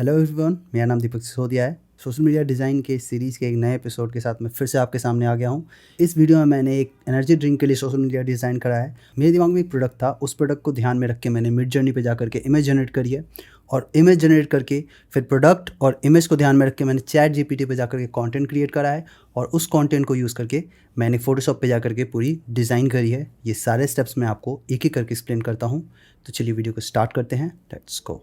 Hello everyone, मेरा नाम दीपक सिसोदिया है। सोशल मीडिया डिज़ाइन के सीरीज़ के एक नए एपिसोड के साथ मैं फिर से आपके सामने आ गया हूँ। इस वीडियो में मैंने एक एनर्जी ड्रिंक के लिए सोशल मीडिया डिज़ाइन करा है। मेरे दिमाग में एक प्रोडक्ट था, उस प्रोडक्ट को ध्यान में रख के मैंने मिड जर्नी पे जा करके इमेज जनरेट करी है और इमेज जनरेट करके फिर प्रोडक्ट और इमेज को ध्यान में रख के मैंने चैट जीपीटी पे जा करके कंटेंट क्रिएट करा है और उस कंटेंट को यूज़ करके मैंने फोटोशॉप पे जा करके पूरी डिज़ाइन करी है। ये सारे स्टेप्स मैं आपको एक एक करके एक्सप्लेन करता हूँ। तो चलिए वीडियो को स्टार्ट करते हैं। Let's go.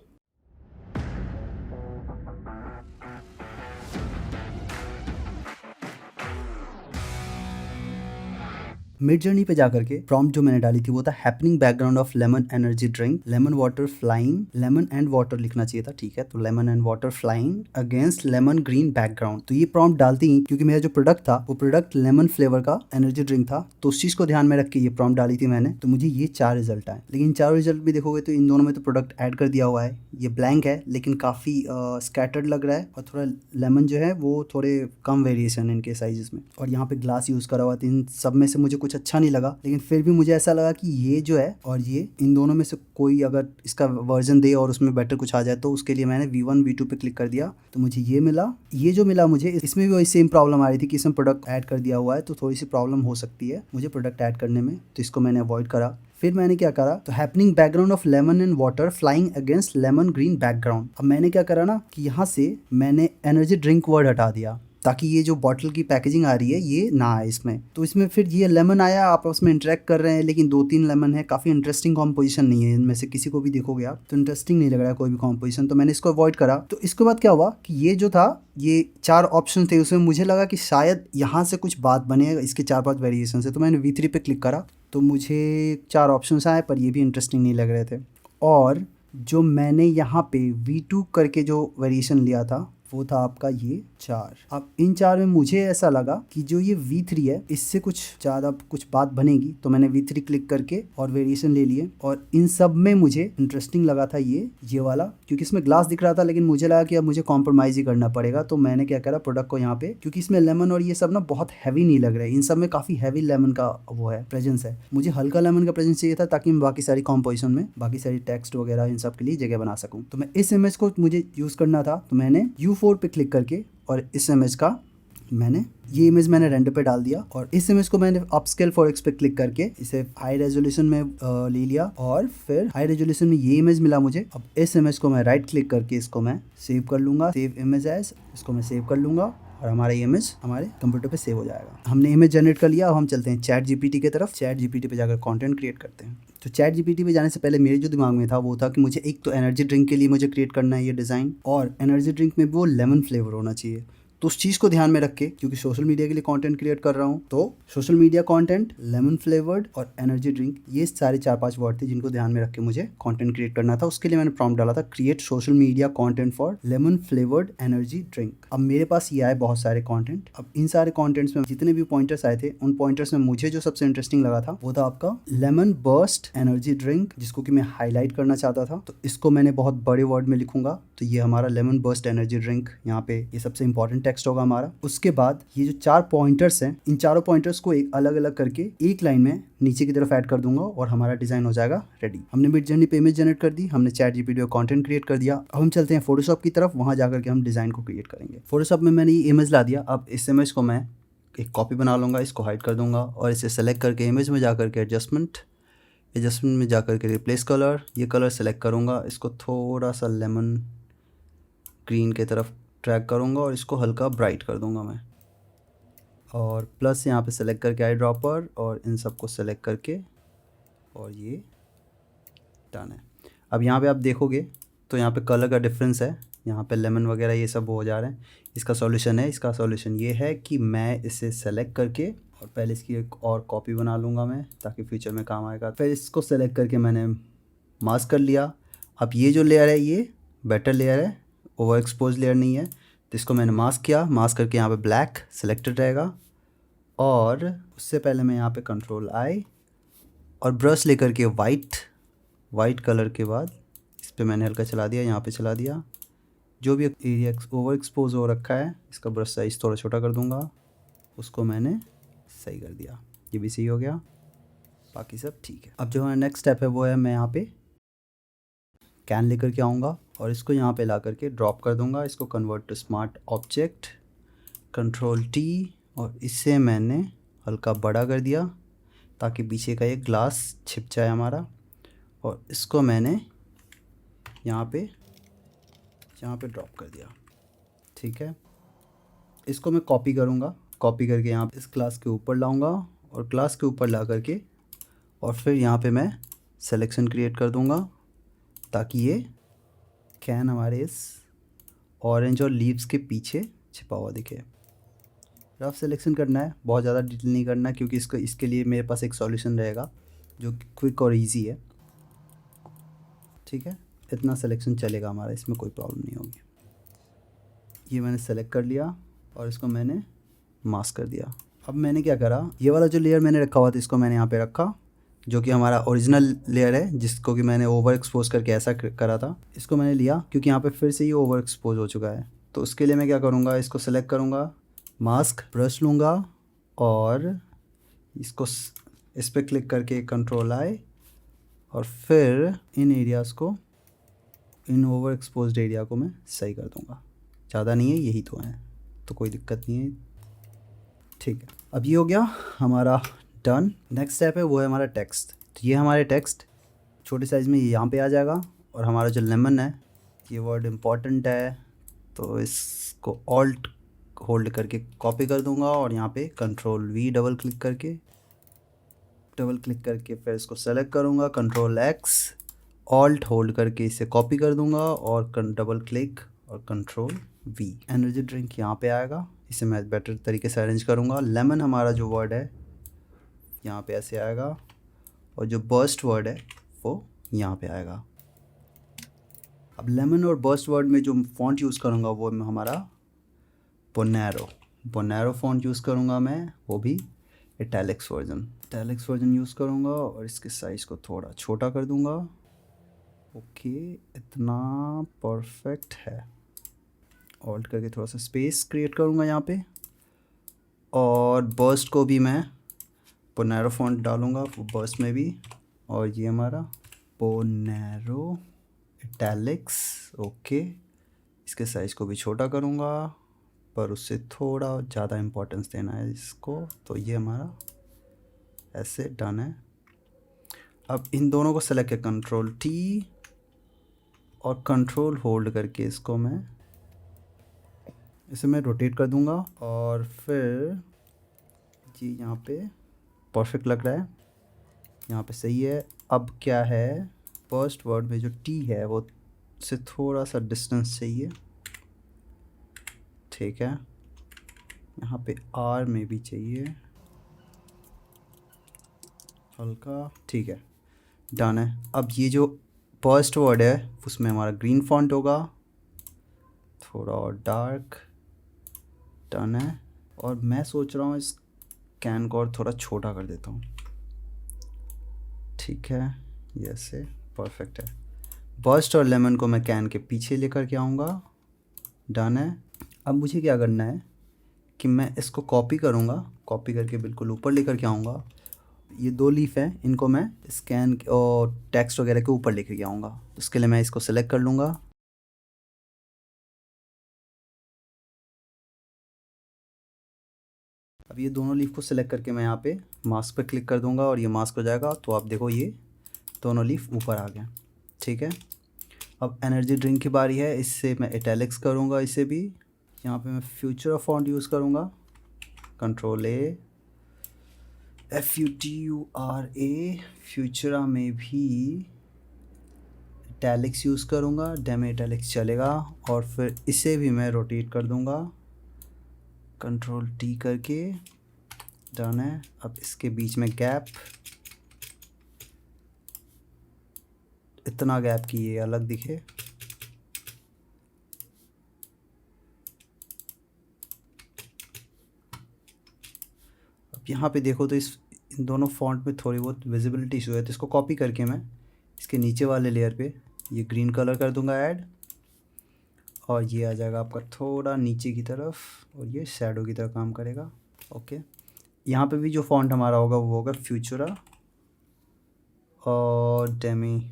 मिड जर्नी पे जाकर के प्रॉम्प्ट जो मैंने डाली थी वो था happening background of lemon energy drink, lemon water flying, lemon and water लिखना चाहिए था, ठीक है। तो lemon and water flying against lemon green background. तो ये प्रॉम्प्ट डालती ही क्योंकि मेरा जो प्रोडक्ट था वो प्रोडक्ट लेमन फ्लेवर का एनर्जी ड्रिंक था, तो उस चीज को ध्यान में रख के ये प्रॉम्प्ट डाली थी मैंने। तो मुझे ये 4 रिजल्ट आए, लेकिन 4 रिजल्ट भी देखोगे तो इन दोनों में तो प्रोडक्ट ऐड कर दिया हुआ है। ये ब्लैंक है लेकिन काफी स्कैटर्ड लग रहा है और थोड़ा लेमन जो है वो थोड़े कम वेरिएशन है इनके साइजेस में। और यहाँ पे ग्लास यूज करा हुआ था। इन सब में से मुझे कुछ अच्छा नहीं लगा, लेकिन फिर भी मुझे ऐसा लगा कि ये जो है और ये इन दोनों में से कोई अगर इसका वर्जन दे और उसमें बेटर कुछ आ जाए तो उसके लिए मैंने V1 V2 पे क्लिक कर दिया। तो मुझे ये मिला। ये जो मिला मुझे, इसमें भी वही सेम प्रॉब्लम आ रही थी कि इसमें प्रोडक्ट ऐड कर दिया हुआ है, तो थोड़ी सी प्रॉब्लम हो सकती है मुझे प्रोडक्ट ऐड करने में, तो इसको मैंने अवॉइड करा। फिर मैंने क्या करा, तो happening background of lemon and water flying against lemon green background. अब मैंने क्या करा ना कि यहाँ से मैंने एनर्जी ड्रिंक वर्ड हटा दिया ताकि ये जो बॉटल की पैकेजिंग आ रही है ये ना आए इसमें। तो इसमें फिर ये लेमन आया, आपस में इंटरेक्ट कर रहे हैं, लेकिन 2-3 लेमन है, काफ़ी इंटरेस्टिंग कॉम्पोजिशन नहीं है इनमें से किसी को भी देखोगे आप तो इंटरेस्टिंग नहीं लग रहा है कोई भी कॉम्पोजिशन, तो मैंने इसको अवॉइड करा। तो इसके बाद क्या हुआ कि ये जो था, ये 4 ऑप्शन थे, उसमें मुझे लगा कि शायद यहाँ से कुछ बात बनेगा इसके 4-5 वेरिएशन से, तो मैंने V3 पे क्लिक करा तो मुझे 4 ऑप्शन आए, पर ये भी इंटरेस्टिंग नहीं लग रहे थे। और जो मैंने यहाँ पे V2 करके जो वेरिएशन लिया था वो था आपका ये 4। अब इन 4 में मुझे ऐसा लगा कि जो ये V3 है इससे कुछ ज़्यादा कुछ बात बनेगी, तो मैंने V3 क्लिक करके और वेरिएशन ले लिए। और इन सब में मुझे इंटरेस्टिंग लगा था ये वाला, क्योंकि इसमें ग्लास दिख रहा था, लेकिन मुझे लगा कि अब मुझे कॉम्प्रोमाइज़ ही करना पड़ेगा। तो मैंने क्या करा, प्रोडक्ट को यहाँ पे, क्योंकि इसमें लेमन और ये सब ना बहुत हैवी नहीं लग रहा है, इन सब में काफ़ी हैवी लेमन का वो है प्रेजेंस है, मुझे हल्का लेमन का प्रेजेंस चाहिए था ताकि मैं बाकी सारी कॉम्पोजिशन में बाकी सारी टेक्स्ट वगैरह इन सब के लिए जगह बना सकूँ। तो मैं इस इमेज को मुझे यूज़ करना था, तो मैंने U4 पे क्लिक करके और इस इमेज का मैंने ये इमेज मैंने रेंडर पे डाल दिया और इस इमेज को मैंने अपस्केल 4x पे क्लिक करके इसे हाई रेजोल्यूशन में ले लिया और फिर हाई रेजोल्यूशन में ये इमेज मिला मुझे। अब इस इमेज को मैं राइट क्लिक करके इसको मैं सेव कर लूँगा, सेव इमेज एज, इसको मैं सेव कर लूँगा और हमारा इमेज हमारे कंप्यूटर पे सेव हो जाएगा। हमने इमेज जनरेट कर लिया। अब हम चलते हैं चैट जीपीटी की तरफ। चैट जीपीटी पे जाकर कंटेंट क्रिएट करते हैं। तो चैट जीपीटी पे जाने से पहले मेरे जो दिमाग में था वो था कि मुझे एक तो एनर्जी ड्रिंक के लिए मुझे क्रिएट करना है ये डिज़ाइन, और एनर्जी ड्रिंक में भी वो लेमन फ्लेवर होना चाहिए। तो उस चीज़ को ध्यान में रख के, क्योंकि सोशल मीडिया के लिए कंटेंट क्रिएट कर रहा हूँ, तो social media content, lemon flavoured और एनर्जी ड्रिंक, ये सारे 4-5 वर्ड थे जिनको ध्यान में रख के मुझे कंटेंट क्रिएट करना था। उसके लिए मैंने प्रॉम्प्ट डाला था create social media content for lemon flavoured energy drink. अब मेरे पास ये आए बहुत सारे कंटेंट। अब इन सारे कंटेंट्स में जितने भी पॉइंटर्स आए थे, उन पॉइंटर्स में मुझे जो सबसे इंटरेस्टिंग लगा था वो था आपका लेमन बर्स्ट एनर्जी ड्रिंक, जिसको कि मैं हाईलाइट करना चाहता था। तो इसको मैंने बहुत बड़े वर्ड में लिखूंगा, तो ये हमारा लेमन बर्स्ट एनर्जी ड्रिंक, यहाँ पे ये सबसे इंपॉर्टेंट टेक्स्ट होगा हमारा। उसके बाद ये जो 4 पॉइंटर्स हैं, इन चारों पॉइंटर्स को एक अलग अलग करके एक लाइन में नीचे की तरफ ऐड कर दूंगा और हमारा डिजाइन हो जाएगा रेडी। हमने मिड जर्नी पे इमेज जनरेट कर दी, हमने चैट जीपीटी को कंटेंट क्रिएट कर दिया। अब हम चलते हैं फोटोशॉप की तरफ, वहां जाकर के हम डिजाइन को क्रिएट करेंगे। फोटोशॉप में मैंने ये इमेज ला दिया। अब इस इमेज को मैं एक कॉपी बना लूंगा, इसको हाइड कर दूंगा और इसे सेलेक्ट करके इमेज में जाकर के एडजस्टमेंट में जाकर के रिप्लेस कलर, ये कलर सेलेक्ट करूंगा, इसको थोड़ा सा लेमन ग्रीन की तरफ ट्रैक करूंगा और इसको हल्का ब्राइट कर दूंगा मैं, और प्लस यहाँ पे सेलेक्ट करके आई ड्रॉपर और इन सबको सेलेक्ट करके, और ये डन है। अब यहाँ पे आप देखोगे तो यहाँ पे कलर का डिफरेंस है, यहाँ पे लेमन वगैरह ये सब हो जा रहे हैं। इसका सॉल्यूशन है, इसका सॉल्यूशन ये है कि मैं इसे सेलेक्ट करके और पहले इसकी एक और कॉपी बना लूँगा मैं, ताकि फ्यूचर में काम आएगा। फिर इसको सेलेक्ट करके मैंने मास्क कर लिया। अब ये जो लेयर है ये बेटर लेयर है, ओवर एक्सपोज लेयर नहीं है, तो इसको मैंने मास्क किया। मास्क करके यहाँ पे ब्लैक सेलेक्टेड रहेगा, और उससे पहले मैं यहाँ पे कंट्रोल आई और ब्रश लेकर के वाइट कलर के बाद इस पर मैंने हल्का चला दिया, यहाँ पे चला दिया। जो भी एरिया ओवर एक्सपोज हो रखा है, इसका ब्रश साइज थोड़ा छोटा कर दूंगा, उसको मैंने सही कर दिया, ये भी सही हो गया, बाकी सब ठीक है। अब जो हमारा नेक्स्ट स्टेप है वो है मैं यहाँ पे कैन लेकर के आऊँगा और इसको यहाँ पे ला करके ड्रॉप कर दूँगा। इसको convert to smart object, control T, और इससे मैंने हल्का बड़ा कर दिया ताकि पीछे का ये ग्लास छिप जाए हमारा। और इसको मैंने यहाँ पे ड्रॉप कर दिया। ठीक है, इसको मैं कॉपी करूँगा। कॉपी करके यहाँ पे इस ग्लास के ऊपर लाऊंगा और ग्लास के ऊपर ला करके और फिर यहाँ पे मैं सिलेक्शन क्रिएट कर दूँगा ताकि ये कैन हमारे इस ऑरेंज और लीव्स के पीछे छिपा हुआ दिखे। रफ सिलेक्शन करना है, बहुत ज़्यादा डिटेल नहीं करना, क्योंकि इसके लिए मेरे पास एक सॉल्यूशन रहेगा जो क्विक और इजी है। ठीक है, इतना सिलेक्शन चलेगा हमारा, इसमें कोई प्रॉब्लम नहीं होगी। ये मैंने सेलेक्ट कर लिया और इसको मैंने मास्क कर दिया। अब मैंने क्या करा, ये वाला जो लेयर मैंने रखा हुआ था इसको मैंने यहाँ पे रखा, जो कि हमारा ओरिजिनल लेयर है, जिसको कि मैंने ओवर एक्सपोज करके ऐसा करा था। इसको मैंने लिया क्योंकि यहाँ पे फिर से ये ओवर एक्सपोज हो चुका है। तो उसके लिए मैं क्या करूँगा, इसको सेलेक्ट करूँगा, मास्क ब्रश लूँगा और इसको इस पर क्लिक करके कंट्रोल आई और फिर इन एरियाज़ को, इन ओवर एक्सपोज्ड एरिया को मैं सही कर दूँगा। ज़्यादा नहीं है, यही तो है, तो कोई दिक्कत नहीं है। ठीक है, अब ये हो गया हमारा डन। नेक्स्ट स्टेप है वो है हमारा टेक्स्ट। तो ये हमारे टेक्स्ट छोटे साइज़ में यहाँ पे आ जाएगा। और हमारा जो लेमन है, ये वर्ड इम्पॉर्टेंट है, तो इसको ऑल्ट होल्ड करके कॉपी कर दूंगा और यहाँ पे कंट्रोल वी डबल क्लिक करके फिर इसको सेलेक्ट करूँगा, कंट्रोल एक्स ऑल्ट होल्ड करके इसे कॉपी कर दूंगा और डबल क्लिक और कंट्रोल वी। एनर्जी ड्रिंक यहाँ पे आएगा, इसे मैं बेटर तरीके से अरेंज करूँगा। लेमन हमारा जो वर्ड है यहाँ पे ऐसे आएगा और जो बर्स्ट वर्ड है वो यहाँ पे आएगा। अब लेमन और बर्स्ट वर्ड में जो फॉन्ट यूज़ करूँगा वो हमारा बोनेरो फॉन्ट यूज़ करूँगा मैं, वो भी इटैलिक्स वर्जन यूज़ करूँगा और इसके साइज़ को थोड़ा छोटा कर दूँगा। ओके, इतना परफेक्ट है। ऑल्ट करके थोड़ा सा स्पेस क्रिएट करूँगा यहाँ पे और बर्स्ट को भी मैं बोनेरो फॉन्ट डालूँगा बर्स्ट में भी, और ये हमारा बोनेरो इटैलिक्स। ओके, इसके साइज़ को भी छोटा करूँगा पर उससे थोड़ा ज़्यादा इम्पोर्टेंस देना है इसको, तो ये हमारा ऐसे डन है। अब इन दोनों को सेलेक्ट कर कंट्रोल टी और कंट्रोल होल्ड करके इसे मैं रोटेट कर दूंगा और फिर जी यहाँ पे परफेक्ट लग रहा है, यहाँ पे सही है। अब क्या है, फर्स्ट वर्ड में जो टी है वो से थोड़ा सा डिस्टेंस चाहिए। ठीक है, यहाँ पे आर में भी चाहिए हल्का। ठीक है, डन है। अब ये जो फर्स्ट वर्ड है उसमें हमारा ग्रीन फॉन्ट होगा, थोड़ा और डार्क। डन है। और मैं सोच रहा हूँ इस कैन को और थोड़ा छोटा कर देता हूँ। ठीक है, ये ऐसे परफेक्ट है। बर्स्ट और लेमन को मैं कैन के पीछे लेकर के आऊँगा। डन है। अब मुझे क्या करना है कि मैं इसको कॉपी करूँगा, कॉपी करके बिल्कुल ऊपर लेकर के आऊँगा। ये दो लीफ हैं, इनको मैं स्कैन और टेक्स्ट वगैरह के ऊपर लेकर के आऊँगा। उसके लिए मैं इसको सेलेक्ट कर लूँगा। अब ये दोनों लीफ को सेलेक्ट करके मैं यहाँ पे मास्क पे क्लिक कर दूँगा और ये मास्क हो जाएगा। तो आप देखो ये दोनों लीफ ऊपर आ गए। ठीक है, अब एनर्जी ड्रिंक की बारी है। इससे मैं इटैलिक्स करूँगा, इसे भी यहाँ पे मैं फ्यूचर फॉन्ट यूज़ करूँगा, कंट्रोल ए FUTURA। फ्यूचरा में भी इटैलिक्स यूज़ करूँगा, डेमे इटैलिक्स चलेगा। और फिर इसे भी मैं रोटेट कर दूँगा, कंट्रोल टी करके। डन है। अब इसके बीच में गैप, इतना गैप कि ये अलग दिखे। अब यहाँ पे देखो तो इन दोनों फॉन्ट में थोड़ी बहुत विजिबिलिटी इशू है, तो इसको कॉपी करके मैं इसके नीचे वाले लेयर पे ये ग्रीन कलर कर दूंगा ऐड, और ये आ जाएगा आपका थोड़ा नीचे की तरफ और ये शैडो की तरह काम करेगा। ओके, यहाँ पे भी जो फॉन्ट हमारा होगा वो होगा फ्यूचरा और डेमी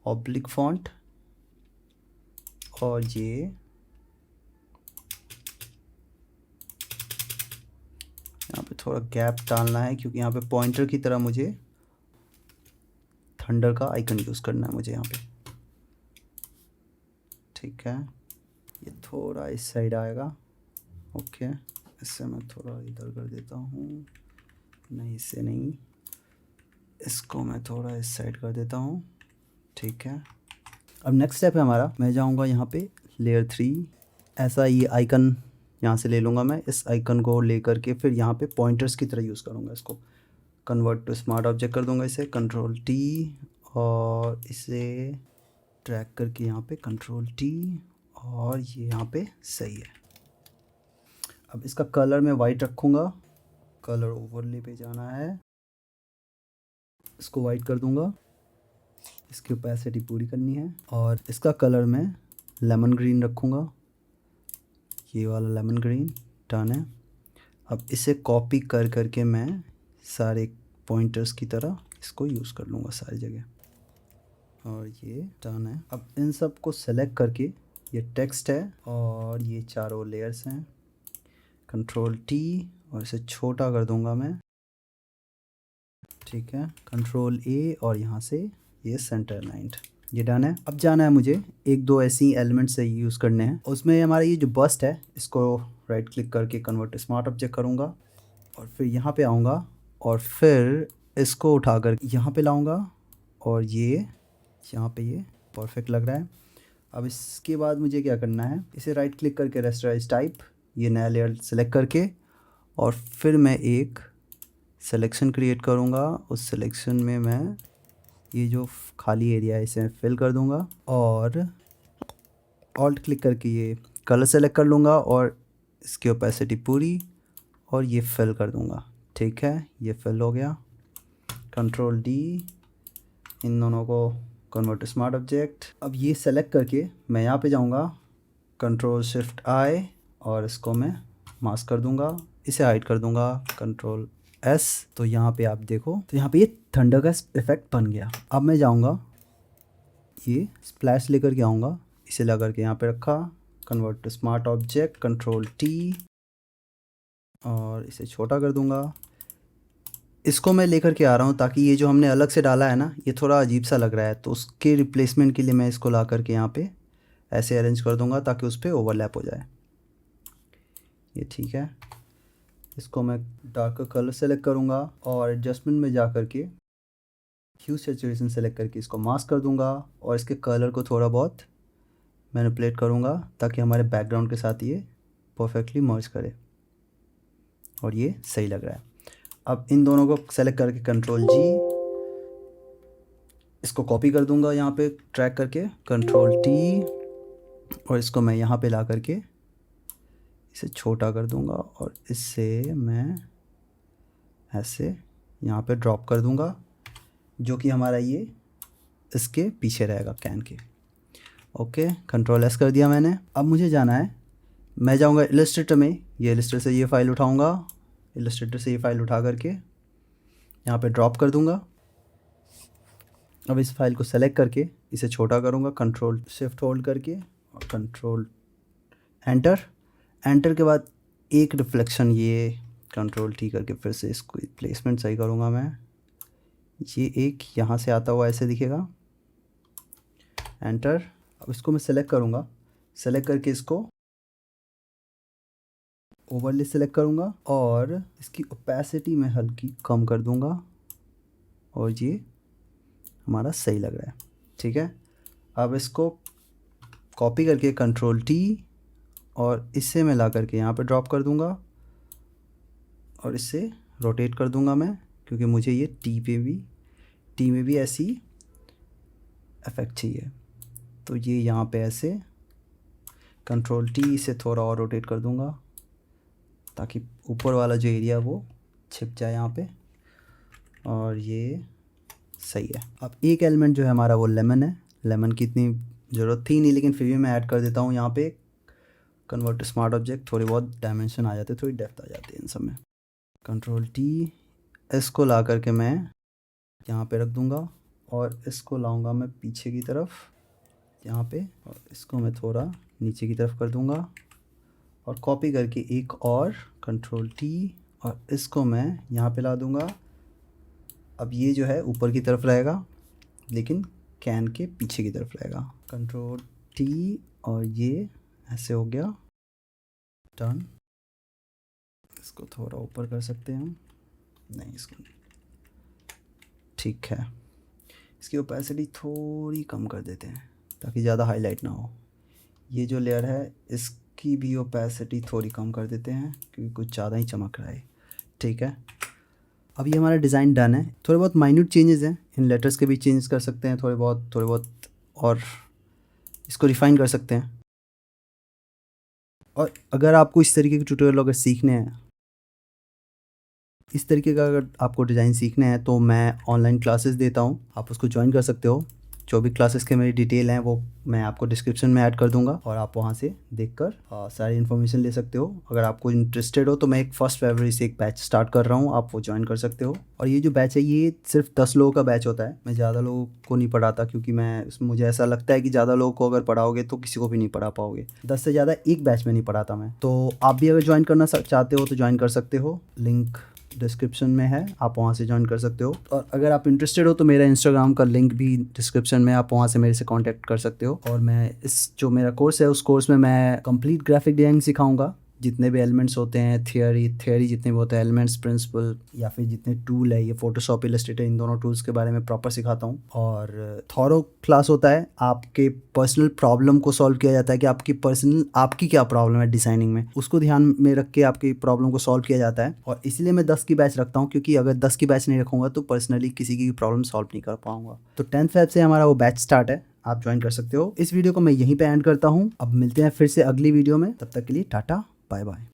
ऑब्लिक फॉन्ट। और ये यहाँ पे थोड़ा गैप डालना है क्योंकि यहाँ पे पॉइंटर की तरह मुझे थंडर का आइकन यूज़ करना है मुझे यहाँ पे। ठीक है, ये थोड़ा इस साइड आएगा। ओके, इससे मैं थोड़ा इधर कर देता हूँ, नहीं इससे नहीं, इसको मैं थोड़ा इस साइड कर देता हूँ। ठीक है, अब नेक्स्ट स्टेप है हमारा, मैं जाऊँगा यहाँ पे लेयर 3, ऐसा ये आइकन यहाँ से ले लूँगा मैं, इस आइकन को ले करके फिर यहाँ पे पॉइंटर्स की तरह यूज़ करूँगा इसको, कन्वर्ट टू स्मार्ट ऑब्जेक्ट कर दूँगा इसे, कंट्रोल टी, और इसे ड्रैग करके यहाँ पे कंट्रोल टी, और ये यहाँ पे सही है। अब इसका कलर मैं वाइट रखूँगा, कलर ओवरले पे जाना है, इसको वाइट कर दूँगा, इसकी ओपेसिटी पूरी करनी है, और इसका कलर मैं लेमन ग्रीन रखूँगा, ये वाला लेमन ग्रीन, डन है। अब इसे कॉपी कर करके मैं सारे पॉइंटर्स की तरह इसको यूज़ कर लूँगा सारी जगह, और ये डन है। अब इन सब को सेलेक्ट करके, ये टेक्स्ट है और ये चारों लेयर्स हैं, कंट्रोल टी, और इसे छोटा कर दूँगा मैं। ठीक है, कंट्रोल ए, और यहाँ से ये सेंटर अलाइंड, ये डन है। अब जाना है मुझे एक दो ऐसी एलिमेंट से यूज़ करने हैं, उसमें हमारा ये जो बस्ट है इसको राइट क्लिक करके कन्वर्ट स्मार्ट ऑब्जेक्ट करूँगा, और फिर यहाँ पे आऊँगा, और फिर इसको उठाकर यहाँ पे लाऊँगा, और ये यहाँ पे ये परफेक्ट लग रहा है। अब इसके बाद मुझे क्या करना है, इसे राइट क्लिक करके रेस्टराइज टाइप, ये नया लेयर सेलेक्ट करके, और फिर मैं एक सिलेक्शन क्रिएट करूँगा, उस सिलेक्शन में मैं ये जो खाली एरिया है इसे फिल कर दूँगा, और ऑल्ट क्लिक करके ये कलर सेलेक्ट कर लूँगा, और इसकी ओपेसिटी पूरी, और ये फिल कर दूँगा। ठीक है, ये फिल हो गया, कंट्रोल डी, इन दोनों को कन्वर्ट स्मार्ट ऑब्जेक्ट। अब ये सेलेक्ट करके मैं यहाँ पे जाऊँगा, कंट्रोल शिफ्ट आई, और इसको मैं मास्क कर दूँगा, इसे हाइड कर दूँगा, कंट्रोल एस। तो यहाँ पे आप देखो, तो यहाँ पे ये थंडर का इफेक्ट बन गया। अब मैं जाऊँगा, ये स्प्लैश लेकर के आऊँगा, इसे लगा करके यहाँ पे रखा, convert to smart object, control T, और इसे छोटा कर दूँगा। इसको मैं लेकर के आ रहा हूँ ताकि ये जो हमने अलग से डाला है ना, ये थोड़ा अजीब सा लग रहा है, तो उसके रिप्लेसमेंट के लिए मैं इसको ला करके यहाँ पे ऐसे अरेंज कर दूँगा ताकि उस पर ओवरलैप हो जाए। ये ठीक है, इसको मैं डार्कर कलर सेलेक्ट करूँगा, और एडजस्टमेंट में जा कर के ह्यू सैचुरेशन सेलेक्ट करके इसको मास्क कर दूँगा, और इसके कलर को थोड़ा बहुत मैनिपुलेट करूँगा ताकि हमारे बैकग्राउंड के साथ ये परफेक्टली मर्ज करे, और ये सही लग रहा है। अब इन दोनों को सेलेक्ट करके कंट्रोल जी, इसको कॉपी कर दूंगा यहाँ पे ट्रैक करके, कंट्रोल टी, और इसको मैं यहाँ पे ला करके इसे छोटा कर दूंगा, और इससे मैं ऐसे यहाँ पे ड्रॉप कर दूंगा, जो कि हमारा ये इसके पीछे रहेगा कैन के। ओके, कंट्रोल एस कर दिया मैंने। अब मुझे जाना है, मैं जाऊँगा इलस्ट्रेटर में, ये इलस्ट्रेटर से ये फ़ाइल उठाऊँगा, इलस्ट्रेटर से ये फ़ाइल उठा करके यहाँ पे ड्रॉप कर दूँगा। अब इस फाइल को सेलेक्ट करके इसे छोटा करूँगा, कंट्रोल शिफ्ट होल्ड करके, और कंट्रोल एंटर। एंटर के बाद एक रिफ्लेक्शन, ये कंट्रोल टी करके फिर से इसको प्लेसमेंट सही करूँगा मैं, ये एक यहाँ से आता हुआ ऐसे दिखेगा, एंटर। अब इसको मैं सेलेक्ट करूँगा, सेलेक्ट करके इसको ओवरले सेलेक्ट करूँगा, और इसकी ओपेसिटी में हल्की कम कर दूँगा, और ये हमारा सही लग रहा है। ठीक है, अब इसको कॉपी करके कंट्रोल टी, और इससे मैं ला करके यहाँ पे ड्रॉप कर दूँगा, और इससे रोटेट कर दूँगा मैं, क्योंकि मुझे ये टी में भी ऐसी इफेक्ट चाहिए। तो ये यहाँ पे ऐसे कंट्रोल टी से थोड़ा और रोटेट कर दूँगा ताकि ऊपर वाला जो एरिया वो छिप जाए यहाँ पे, और ये सही है। अब एक एलिमेंट जो है हमारा वो लेमन है, लेमन की इतनी ज़रूरत थी नहीं, लेकिन फिर भी मैं ऐड कर देता हूँ यहाँ पे, कन्वर्ट स्मार्ट ऑब्जेक्ट, थोड़ी बहुत डायमेंशन आ जाते, थोड़ी डेप्थ आ जाती है इन सब में। कंट्रोल टी, इसको ला करके मैं यहाँ पे रख दूँगा, और इसको लाऊंगा मैं पीछे की तरफ, यहाँ पे, और इसको मैं थोड़ा नीचे की तरफ कर दूँगा और कॉपी करके एक और कंट्रोल टी, और इसको मैं यहाँ पे ला दूँगा। अब ये जो है ऊपर की तरफ रहेगा लेकिन कैन के पीछे की तरफ रहेगा। कंट्रोल टी और ये ऐसे हो गया, डन। इसको थोड़ा ऊपर कर सकते हैं हम, नहीं इसको, ठीक है। इसकी ओपेसिटी थोड़ी कम कर देते हैं ताकि ज़्यादा हाईलाइट ना हो। ये जो लेयर है इसकी भी ओपेसिटी थोड़ी कम कर देते हैं क्योंकि कुछ ज़्यादा ही चमक रहा है, ठीक है। अब ये हमारा डिज़ाइन डन है। थोड़े बहुत माइन्यूट चेंजेस हैं, इन लेटर्स के भी चेंज कर सकते हैं थोड़े बहुत, और इसको रिफ़ाइन कर सकते हैं। और अगर आपको इस तरीके के ट्यूटोरियल अगर सीखने हैं, इस तरीके का अगर आपको डिज़ाइन सीखने हैं तो मैं ऑनलाइन क्लासेस देता हूँ, आप उसको ज्वाइन कर सकते हो। जो भी क्लासेस के मेरी डिटेल हैं वो मैं आपको डिस्क्रिप्शन में ऐड कर दूंगा और आप वहाँ से देखकर सारी इन्फॉर्मेशन ले सकते हो। अगर आपको इंटरेस्टेड हो तो मैं एक 1 फरवरी से एक बैच स्टार्ट कर रहा हूँ, आप वो ज्वाइन कर सकते हो। और ये जो बैच है ये सिर्फ 10 लोगों का बैच होता है, मैं ज़्यादा लोगों को नहीं पढ़ाता क्योंकि मुझे ऐसा लगता है कि ज़्यादा लोगों को अगर पढ़ाओगे तो किसी को भी नहीं पढ़ा पाओगे। 10 से ज़्यादा एक बैच में नहीं पढ़ाता मैं। तो आप भी अगर ज्वाइन करना चाहते हो तो ज्वाइन कर सकते हो, लिंक डिस्क्रिप्शन में है, आप वहाँ से ज्वाइन कर सकते हो। और अगर आप इंटरेस्टेड हो तो मेरा इंस्टाग्राम का लिंक भी डिस्क्रिप्शन में, आप वहाँ से मेरे से कांटेक्ट कर सकते हो। और मैं जो मेरा कोर्स है उस कोर्स में मैं कंप्लीट ग्राफिक डिज़ाइन सिखाऊंगा, जितने भी एलिमेंट्स होते हैं, थियोरी जितने भी होते हैं, एलिमेंट्स, प्रिंसिपल या फिर जितने टूल है, ये फोटोशॉप, इलस्ट्रेटर, इन दोनों टूल्स के बारे में प्रॉपर सिखाता हूँ। और थॉरो क्लास होता है, आपके पर्सनल प्रॉब्लम को सॉल्व किया जाता है कि आपकी क्या प्रॉब्लम है डिज़ाइनिंग में, उसको ध्यान में रख के आपकी प्रॉब्लम को सॉल्व किया जाता है। और इसलिए मैं 10 की बैच रखता हूँ क्योंकि अगर 10 की बैच नहीं रखूँगा तो पर्सनली किसी की प्रॉब्लम सॉल्व नहीं कर पाऊँगा। तो 10 फेब से हमारा वो बैच स्टार्ट है, आप ज्वाइन कर सकते हो। इस वीडियो को मैं यहीं पे एंड करता हूँ, अब मिलते हैं फिर से अगली वीडियो में, तब तक के लिए टाटा बाय बाय।